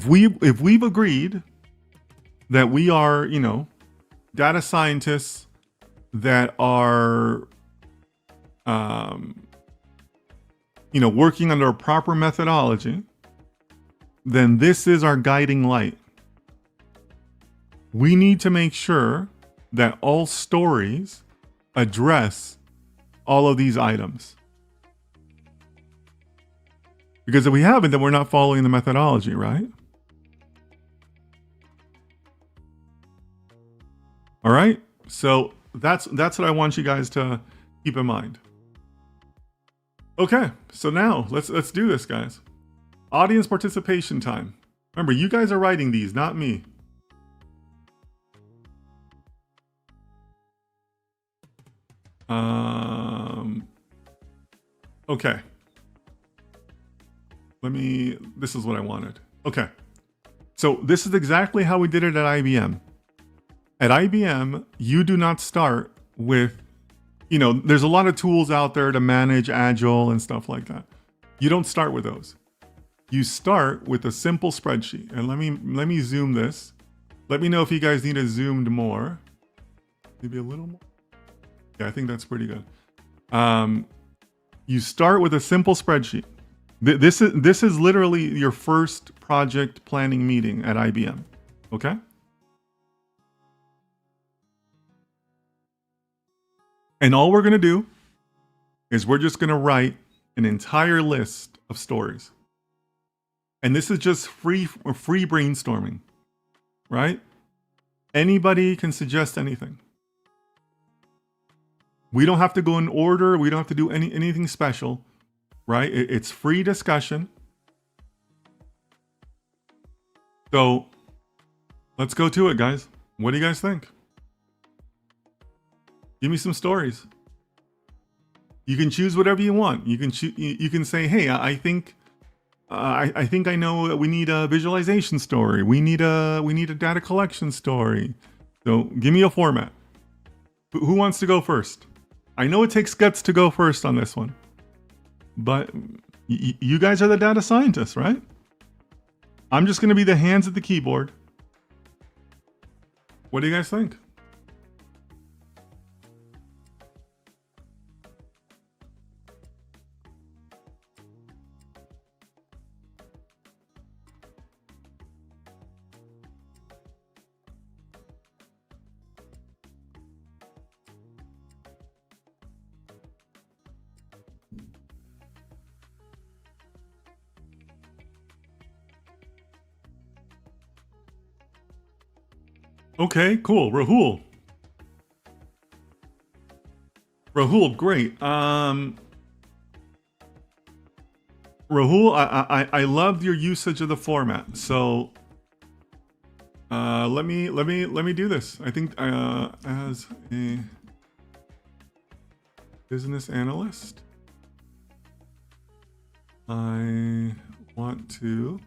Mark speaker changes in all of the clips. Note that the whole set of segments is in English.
Speaker 1: if we've agreed that we are, you know, data scientists that are, you know, working under a proper methodology, then this is our guiding light. We need to make sure that all stories address all of these items. Because if we haven't, then we're not following the methodology, right? All right. So that's what I want you guys to keep in mind. Okay, so now let's do this, guys. Audience participation time. Remember, you guys are writing these, not me. Okay. This is what I wanted. Okay. So this is exactly how we did it at IBM. At IBM, you do not start with, you know, there's a lot of tools out there to manage Agile and stuff like that. You don't start with those. You start with a simple spreadsheet. And let me zoom this. Let me know if you guys need it zoomed more. Maybe a little more. Yeah, I think that's pretty good. You start with a simple spreadsheet. This is literally your first project planning meeting at IBM. Okay? And all we're going to do is we're just going to write an entire list of stories. And this is just free brainstorming, right? Anybody can suggest anything. We don't have to go in order. We don't have to do anything special, right? It's free discussion. So let's go to it, guys. What do you guys think? Give me some stories. You can choose whatever you want. You can say, hey, I think I know that we need a visualization story. We need a data collection story. So give me a format. Who wants to go first? I know it takes guts to go first on this one, but you guys are the data scientists, right? I'm just going to be the hands at the keyboard. What do you guys think? Okay, cool. Rahul, great. Rahul, I loved your usage of the format. So let me do this. I think as a business analyst, I want to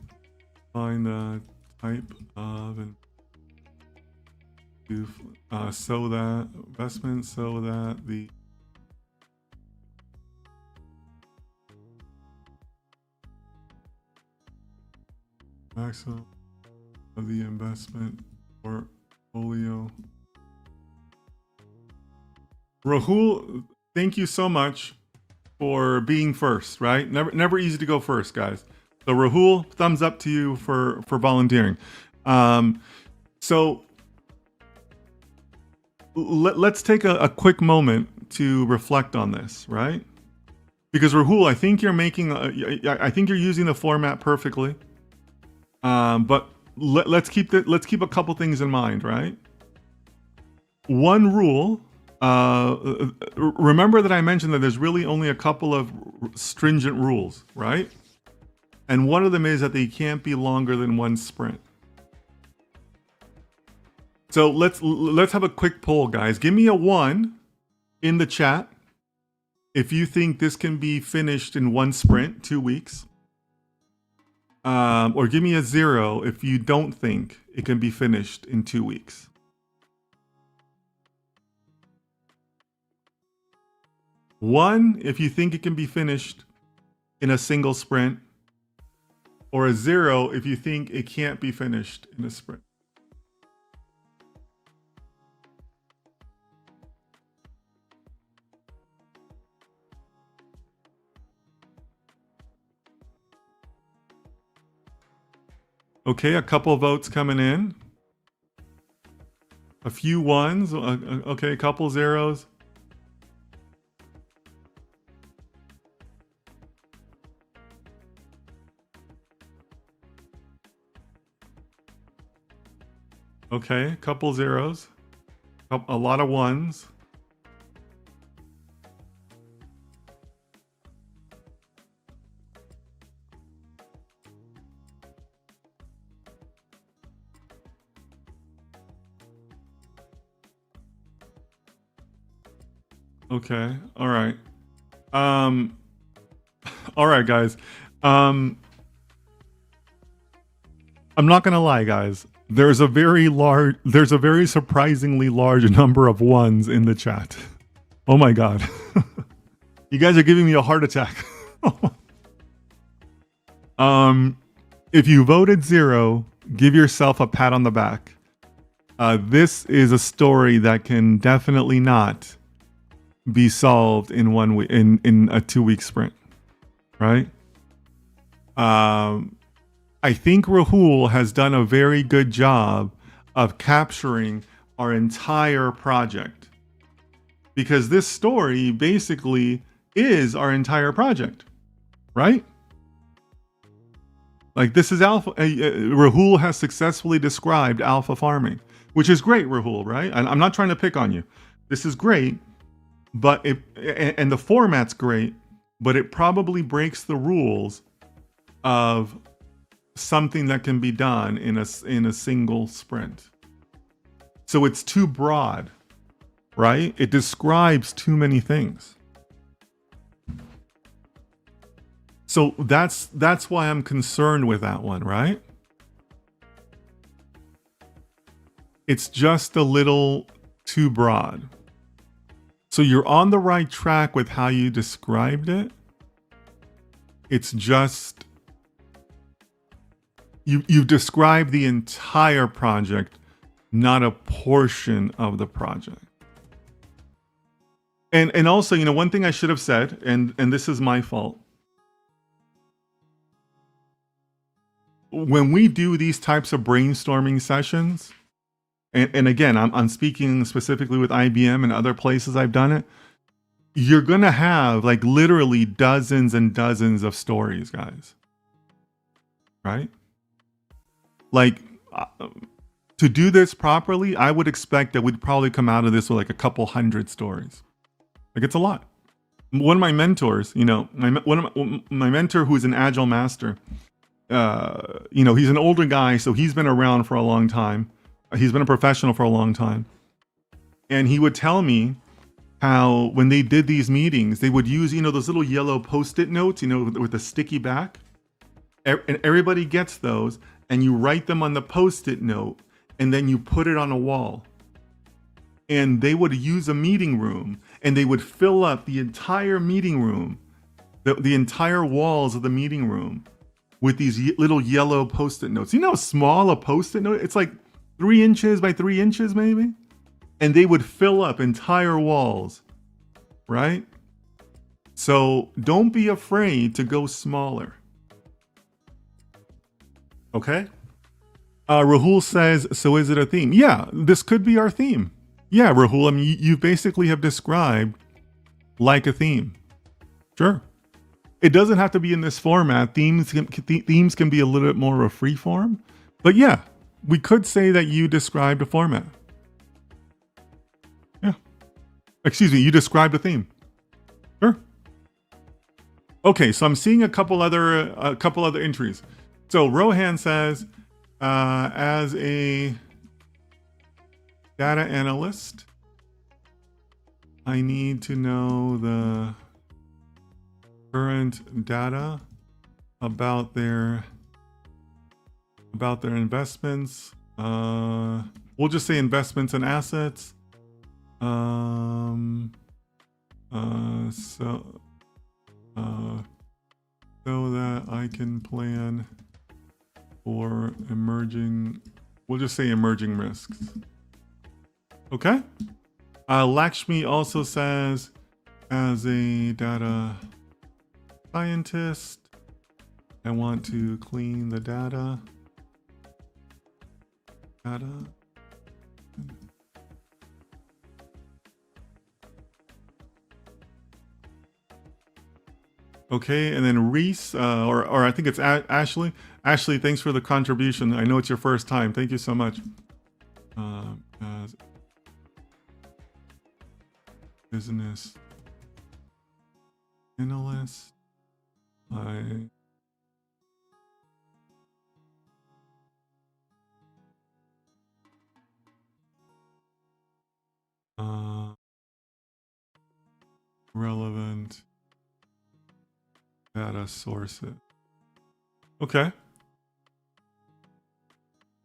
Speaker 1: find the type of and so that investment, so that the maximum of the investment portfolio. Rahul, thank you so much for being first, right? Never easy to go first, guys. So Rahul, thumbs up to you for volunteering. So let's take a quick moment to reflect on this, right? Because Rahul, I think you're making, I think you're using the format perfectly. But let's keep a couple things in mind, right? One rule. Remember that I mentioned that there's really only a couple of stringent rules, right? And one of them is that they can't be longer than one sprint. So let's have a quick poll, guys. Give me a 1 in the chat if you think this can be finished in one sprint, 2 weeks. Or give me a 0 if you don't think it can be finished in 2 weeks. One if you think it can be finished in a single sprint. or a 0 if you think it can't be finished in a sprint. Okay, a couple of votes coming in. A few ones. Okay, a couple zeros. Okay, a couple zeros. A lot of ones. Okay, all right. All right, guys. I'm not gonna lie, guys. There's a very surprisingly large number of ones in the chat. Oh my god. You guys are giving me a heart attack. If you voted 0, give yourself a pat on the back. This is a story that can definitely not be solved in 1 week, in a 2-week sprint, right? I think Rahul has done a very good job of capturing our entire project, because this story basically is our entire project, right? Like, this is alpha. Rahul has successfully described alpha farming, which is great, Rahul, right? And I'm not trying to pick on you. This is great, but and the format's great, but it probably breaks the rules of something that can be done in a single sprint. So it's too broad, right? It describes too many things. So that's why I'm concerned with that one, right? It's just a little too broad. So you're on the right track with how you described it. It's just you've described the entire project, not a portion of the project. And also, you know, one thing I should have said, and this is my fault. When we do these types of brainstorming sessions, and again, I'm speaking specifically with IBM and other places I've done it, you're gonna have like literally dozens and dozens of stories, guys. Right? Like, to do this properly, I would expect that we'd probably come out of this with like a couple hundred stories. Like, it's a lot. One of my mentors, you know, my mentor who's an Agile master, you know, he's an older guy, so he's been around for a long time. He's been a professional for a long time. And he would tell me how when they did these meetings, they would use, you know, those little yellow Post-it notes, you know, with the sticky back. And everybody gets those, and you write them on the Post-it note, and then you put it on a wall. And they would use a meeting room, and they would fill up the entire meeting room, the entire walls of the meeting room with these little yellow Post-it notes. You know how small a Post-it note? It's like 3 inches by 3 inches, maybe? And they would fill up entire walls, right? So don't be afraid to go smaller. Okay? Rahul says, so is it a theme? Yeah, this could be our theme. Yeah, Rahul, I mean, you basically have described like a theme. Sure. It doesn't have to be in this format. Themes can be a little bit more of a free form. But yeah, we could say that you described a format. Yeah. Excuse me, you described a theme. Sure. Okay, so I'm seeing a couple other entries. So Rohan says, as a data analyst, I need to know the current data about their investments. We'll just say investments and assets. So that I can plan for emerging, we'll just say emerging risks. Okay. Lakshmi also says, as a data scientist, I want to clean the data. Okay, and then Reese, or I think it's Ashley. Ashley, thanks for the contribution. I know it's your first time. Thank you so much. As business analyst, relevant data sources. Okay.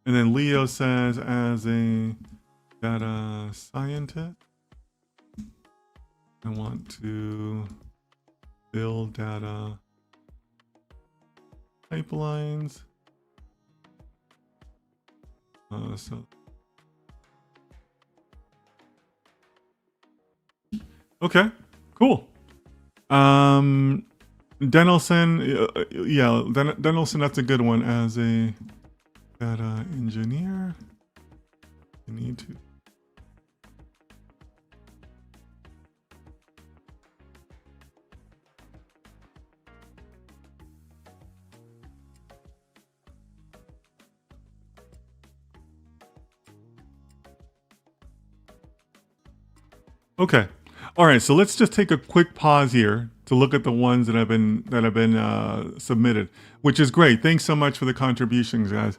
Speaker 1: And then Leo says, as a data scientist, I want to build data pipelines. Okay, cool. Denelson, yeah, Denelson, that's a good one. As a data engineer, you need to. Okay. All right, so let's just take a quick pause here to look at the ones that have been submitted, which is great. Thanks so much for the contributions, guys.